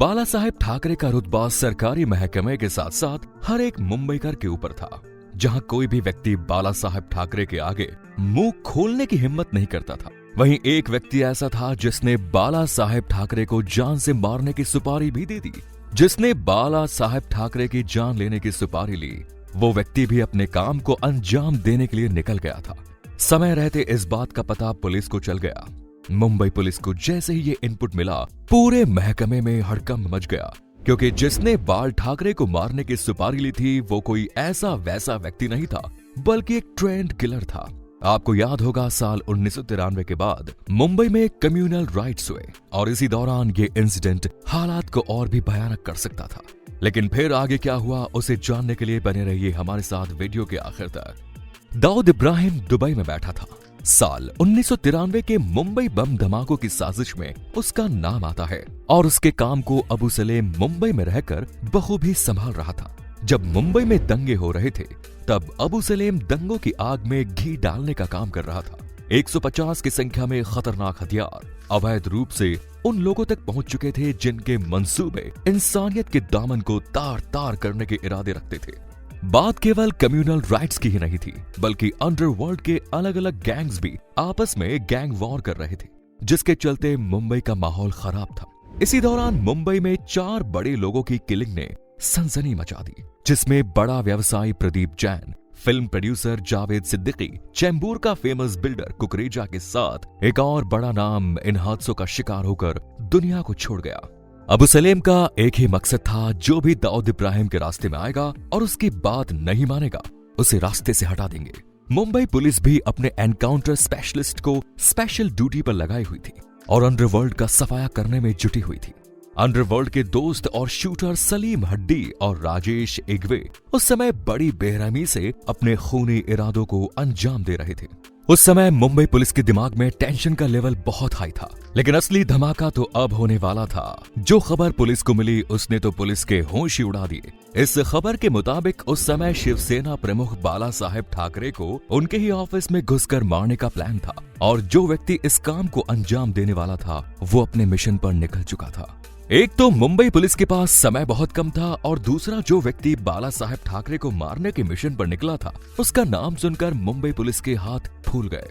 बाला साहेब ठाकरे का रुतबा सरकारी महकमे के साथ साथ हर एक मुंबईकर के ऊपर था, जहां कोई भी व्यक्ति बाला साहेब ठाकरे के आगे मुंह खोलने की हिम्मत नहीं करता था। वहीं एक व्यक्ति ऐसा था जिसने बाला साहेब ठाकरे को जान से मारने की सुपारी भी दे दी। जिसने बाला साहेब ठाकरे की जान लेने की सुपारी ली, वो व्यक्ति भी अपने काम को अंजाम देने के लिए निकल गया था। समय रहते इस बात का पता पुलिस को चल गया। मुंबई पुलिस को जैसे ही ये इनपुट मिला, पूरे महकमे में हड़कंप मच गया, क्योंकि जिसने बाल ठाकरे को मारने की सुपारी ली थी वो कोई ऐसा वैसा व्यक्ति नहीं था, बल्कि एक ट्रेंड किलर था। आपको याद होगा, साल 1993 के बाद मुंबई में कम्युनल राइट्स हुए और इसी दौरान ये इंसिडेंट हालात को और भी भयानक कर सकता था। लेकिन फिर आगे क्या हुआ, उसे जानने के लिए बने रहिए हमारे साथ वीडियो के आखिर तक। दाऊद इब्राहिम दुबई में बैठा था। साल 1993 के मुंबई बम धमाकों की साजिश में उसका नाम आता है और उसके काम को अबू सलेम मुंबई में रहकर बखूबी संभाल रहा था। जब मुंबई में दंगे हो रहे थे, तब अबू सलेम दंगों की आग में घी डालने का काम कर रहा था। 150 की संख्या में खतरनाक हथियार अवैध रूप से उन लोगों तक पहुंच चुके थे जिनके मंसूबे इंसानियत के दामन को तार तार करने के इरादे रखते थे। बात केवल कम्युनल राइट्स की ही नहीं थी, बल्कि अंडरवर्ल्ड के अलग अलग गैंग्स भी आपस में गैंग वॉर कर रहे थे, जिसके चलते मुंबई का माहौल खराब था। इसी दौरान मुंबई में 4 बड़े लोगों की किलिंग ने सनसनी मचा दी, जिसमें बड़ा व्यवसायी प्रदीप जैन, फिल्म प्रोड्यूसर जावेद सिद्दीकी, चैम्बूर का फेमस बिल्डर कुकरेजा के साथ एक और बड़ा नाम इन हादसों का शिकार होकर दुनिया को छोड़ गया। अबू सलेम का एक ही मकसद था, जो भी दाऊद इब्राहिम के रास्ते में आएगा और उसकी बात नहीं मानेगा, उसे रास्ते से हटा देंगे। मुंबई पुलिस भी अपने एनकाउंटर स्पेशलिस्ट को स्पेशल ड्यूटी पर लगाई हुई थी और अंडरवर्ल्ड का सफाया करने में जुटी हुई थी। अंडरवर्ल्ड के दोस्त और शूटर सलीम हड्डी और राजेश इग्वे उस समय बड़ी बेरहमी से अपने खूनी इरादों को अंजाम दे रहे थे। उस समय मुंबई पुलिस के दिमाग में टेंशन का लेवल बहुत हाई था, लेकिन असली धमाका तो अब होने वाला था। जो खबर पुलिस को मिली उसने तो पुलिस के होश ही उड़ा दिए। इस खबर के मुताबिक उस समय शिवसेना प्रमुख बाला साहेब ठाकरे को उनके ही ऑफिस में घुसकर मारने का प्लान था और जो व्यक्ति इस काम को अंजाम देने वाला था वो अपने मिशन पर निकल चुका था। एक तो मुंबई पुलिस के पास समय बहुत कम था और दूसरा जो व्यक्ति बाला साहेब ठाकरे को मारने के मिशन पर निकला था, उसका नाम सुनकर मुंबई पुलिस के हाथ फूल गए।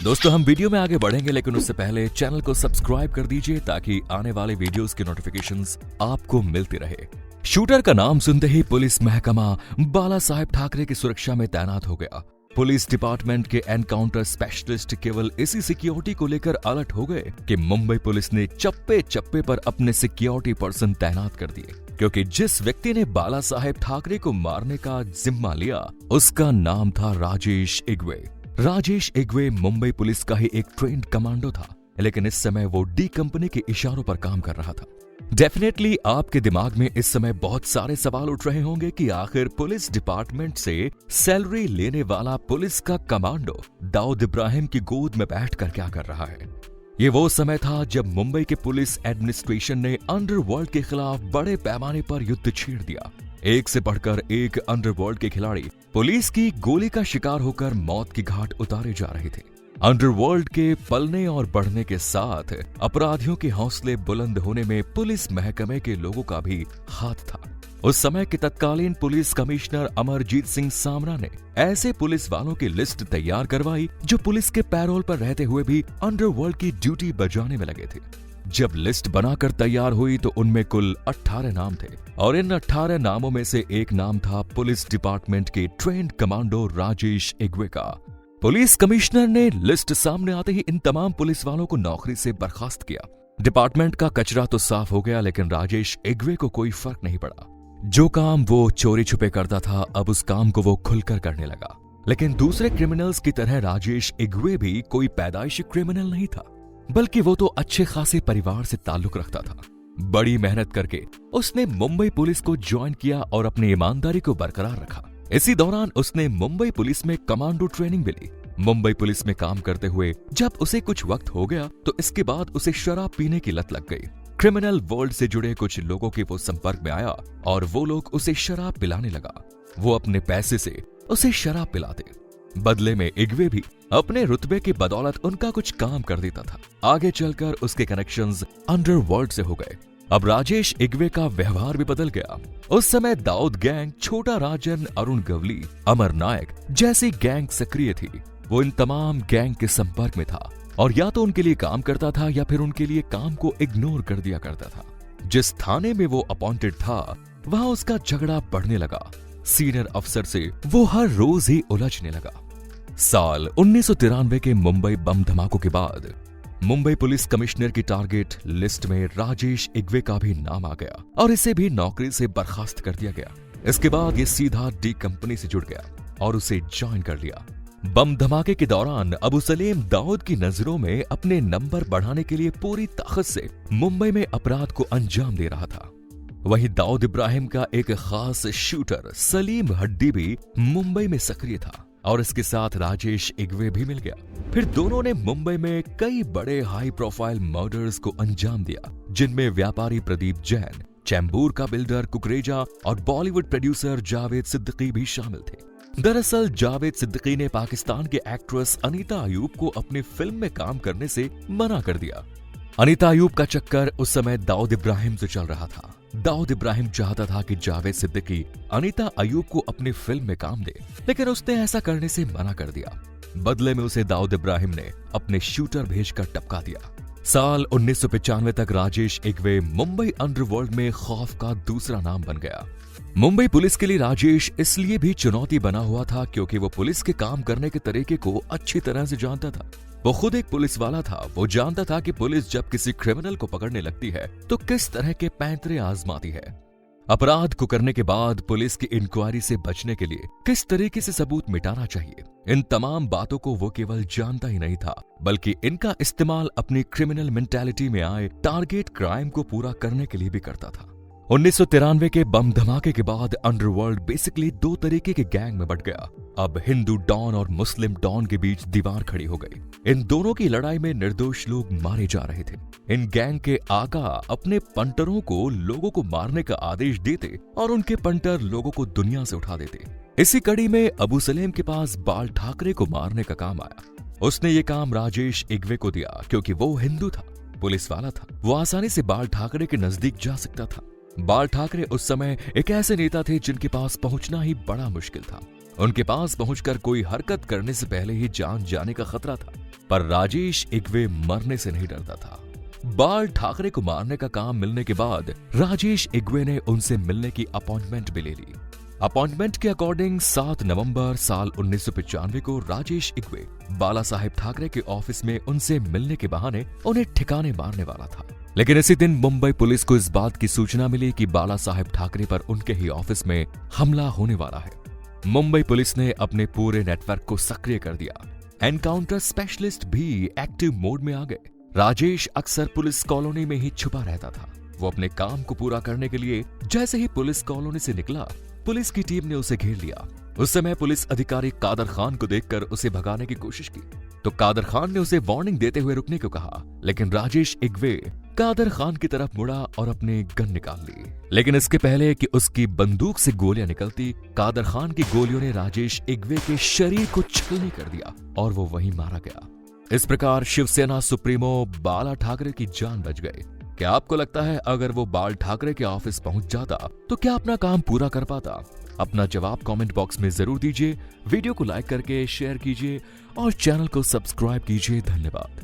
दोस्तों, हम वीडियो में आगे बढ़ेंगे, लेकिन उससे पहले चैनल को सब्सक्राइब कर दीजिए ताकि आने वाले वीडियोस की नोटिफिकेशंस आपको मिलती रहे। शूटर का नाम सुनते ही पुलिस महकमा बाला साहेब ठाकरे की सुरक्षा में तैनात हो गया। पुलिस डिपार्टमेंट के एनकाउंटर स्पेशलिस्ट केवल इसी सिक्योरिटी को लेकर अलर्ट हो गए कि मुंबई पुलिस ने चप्पे चप्पे पर अपने सिक्योरिटी पर्सन तैनात कर दिए, क्योंकि जिस व्यक्ति ने बाला साहेब ठाकरे को मारने का जिम्मा लिया उसका नाम था राजेश इग्वे। राजेश इग्वे मुंबई पुलिस का ही एक ट्रेंड कमांडो था, लेकिन इस समय वो डी कंपनी के इशारों पर काम कर रहा था। डेफिनेटली आपके दिमाग में इस समय बहुत सारे सवाल उठ रहे होंगे कि आखिर पुलिस डिपार्टमेंट से सैलरी लेने वाला पुलिस का कमांडो दाऊद इब्राहिम की गोद में बैठकर क्या कर रहा है। ये वो समय था जब मुंबई के पुलिस एडमिनिस्ट्रेशन ने अंडरवर्ल्ड के खिलाफ बड़े पैमाने पर युद्ध छेड़ दिया। एक से बढ़कर एक अंडरवर्ल्ड के खिलाड़ी पुलिस की गोली का शिकार होकर मौत की घाट उतारे जा रहे थे। अंडरवर्ल्ड के पलने और बढ़ने के साथ अपराधियों के हौसले बुलंद होने में पुलिस महकमे के लोगों का भी हाथ था। उस समय के तत्कालीन पुलिस कमिश्नर अमरजीत सिंह सामरा ने ऐसे पुलिस वालों की लिस्ट तैयार करवाई जो पुलिस के पैरोल पर रहते हुए भी अंडरवर्ल्ड की ड्यूटी बजाने में लगे थे। जब लिस्ट बनाकर तैयार हुई तो उनमें कुल 18 नाम थे और इन 18 नामों में से एक नाम था पुलिस डिपार्टमेंट के ट्रेंड कमांडो राजेश इग्वे का। पुलिस कमिश्नर ने लिस्ट सामने आते ही इन तमाम पुलिस वालों को नौकरी से बर्खास्त किया। डिपार्टमेंट का कचरा तो साफ हो गया, लेकिन राजेश इग्वे को कोई फर्क नहीं पड़ा। जो काम वो चोरी छुपे करता था, अब उस काम को वो खुलकर करने लगा। लेकिन दूसरे क्रिमिनल्स की तरह राजेश इग्वे भी कोई पैदाइशी क्रिमिनल नहीं था, बल्कि वो तो अच्छे खासे परिवार से ताल्लुक रखता था। बड़ी मेहनत करके उसने मुंबई पुलिस को ज्वाइन किया और अपनी ईमानदारी को बरकरार रखा। इसी दौरान उसने मुंबई पुलिस में कमांडो ट्रेनिंग भी ली। मुंबई पुलिस में काम करते हुए जब उसे कुछ वक्त हो गया तो इसके बाद उसे शराब पीने की लत लग गई। क्रिमिनल वर्ल्ड से जुड़े कुछ लोगों के वो संपर्क में आया और वो लोग उसे शराब पिलाने लगा। वो अपने पैसे से उसे शराब पिलाते, बदले में इग्वे भी अपने रुतबे की बदौलत उनका कुछ काम कर देता था। आगे चलकर उसके कनेक्शंस अंडरवर्ल्ड से हो गए। अब राजेश इग्वे का व्यवहार भी बदल गया। उस समय दाऊद गैंग, छोटा राजन, अरुण गवली, अमर नायक जैसी गैंग सक्रिय थी। वो इन तमाम गैंग के संपर्क में था और या तो उनके लिए काम करता था या फिर उनके लिए काम को इग्नोर कर दिया करता था। जिस थाने में वो अपॉइंटेड था वहां उसका झगड़ा बढ़ने लगा। सीनियर अफसर से वो हर रोज ही उलझने लगा। साल 1993 के मुंबई बम धमाकों के बाद मुंबई पुलिस कमिश्नर की टारगेट लिस्ट में राजेश इग्वे का भी नाम आ गया और इसे भी नौकरी से बर्खास्त कर दिया गया। इसके बाद ये सीधा डी कंपनी से जुड़ गया और उसे ज्वाइन कर लिया। बम धमाके के दौरान अबू सलेम दाऊद की नजरों में अपने नंबर बढ़ाने के लिए पूरी ताकत से मुंबई में अपराध को अंजाम दे रहा था। वहीं दाऊद इब्राहिम का एक खास शूटर सलीम हड्डी भी मुंबई में सक्रिय था और इसके साथ राजेश इग्वे भी मिल गया। फिर दोनों ने मुंबई में कई बड़े हाई प्रोफाइल मर्डर्स को अंजाम दिया, जिनमें व्यापारी प्रदीप जैन, चैम्बूर का बिल्डर कुकरेजा और बॉलीवुड प्रोड्यूसर जावेद सिद्दीकी भी शामिल थे। दरअसल जावेद सिद्दीकी ने पाकिस्तान के एक्ट्रेस अनीता अयूब को अपनी फिल्म में काम करने से मना कर दिया। अनीता अयूब का चक्कर उस समय दाऊद इब्राहिम से चल रहा था। दाऊद इब्राहिम चाहता था कि जावेद सिद्दीकी अनीता अयूब को अपनी फिल्म में काम दे, लेकिन उसने ऐसा करने से मना कर दिया। बदले में उसे दाऊद इब्राहिम ने अपने शूटर भेजकर टपका दिया। साल 1995 तक राजेश इग्वे मुंबई अंडरवर्ल्ड में खौफ का दूसरा नाम बन गया। मुंबई पुलिस के लिए राजेश इसलिए भी चुनौती बना हुआ था क्योंकि वो पुलिस के काम करने के तरीके को अच्छी तरह से जानता था। वो खुद एक पुलिस वाला था। वो जानता था कि पुलिस जब किसी क्रिमिनल को पकड़ने लगती है तो किस तरह के पैंतरे आजमाती है। अपराध को करने के बाद पुलिस की इंक्वायरी से बचने के लिए किस तरीके से सबूत मिटाना चाहिए, इन तमाम बातों को वो केवल जानता ही नहीं था, बल्कि इनका इस्तेमाल अपनी क्रिमिनल मेंटालिटी में आए टारगेट क्राइम को पूरा करने के लिए भी करता था। 1993 के बम धमाके के बाद अंडरवर्ल्ड बेसिकली दो तरीके के गैंग में बंट गया। अब हिंदू डॉन और मुस्लिम डॉन के बीच दीवार खड़ी हो गई। इन दोनों की लड़ाई में निर्दोष लोग मारे जा रहे थे। इन गैंग के आका अपने पंटरों को लोगों को मारने का आदेश देते और उनके पंटर लोगों को दुनिया से उठा देते। इसी कड़ी में अबू सलेम के पास बाल ठाकरे को मारने का काम आया। उसने ये काम राजेश इग्वे को दिया क्योंकि वो हिंदू था, पुलिस वाला था। वो आसानी से बाल ठाकरे के नजदीक जा सकता था। बाल ठाकरे उस समय एक ऐसे नेता थे जिनके पास पहुंचना ही बड़ा मुश्किल था। उनके पास पहुंचकर कोई हरकत करने से पहले ही जान जाने का खतरा था, पर राजेश इग्वे मरने से नहीं डरता था। बाल ठाकरे को मारने का काम मिलने के बाद राजेश इग्वे ने उनसे मिलने की अपॉइंटमेंट भी ले ली। अपॉइंटमेंट के अकॉर्डिंग 7 नवंबर साल 1995 को राजेश इग्वे बाला साहेब ठाकरे के ऑफिस में उनसे मिलने के बहाने उन्हें ठिकाने मारने वाला था। लेकिन इसी दिन मुंबई पुलिस को इस बात की सूचना मिली कि बाला साहेब ठाकरे पर उनके ही ऑफिस में हमला होने वाला है। मुंबई पुलिस ने अपने पूरे नेटवर्क को सक्रिय कर दिया। एनकाउंटर स्पेशलिस्ट भी एक्टिव मोड में आ गए। राजेश अक्सर पुलिस कॉलोनी में ही छुपा रहता था। वो अपने काम को पूरा करने के लिए जैसे ही पुलिस कॉलोनी से निकला, पुलिस की टीम ने उसे घेर लिया। उस समय पुलिस अधिकारी कादर खान को देखकर उसे भगाने की कोशिश की तो कादर खान ने उसे वार्निंग देते हुए रुकने को कहा, लेकिन राजेश इग्वे कादर खान की तरफ मुड़ा और अपने गन निकाल ली। लेकिन इसके पहले कि उसकी बंदूक से गोलियां निकलती, कादर खान की गोलियों ने राजेश इग्वे के शरीर को छलनी कर दिया और वो वहीं मारा गया। इस प्रकार शिवसेना सुप्रीमो बाला ठाकरे की जान बच गई। क्या आपको लगता है अगर वो बाल ठाकरे के ऑफिस पहुंच जाता तो क्या अपना काम पूरा कर पाता? अपना जवाब कमेंट बॉक्स में जरूर दीजिए। वीडियो को लाइक करके शेयर कीजिए और चैनल को सब्सक्राइब कीजिए। धन्यवाद।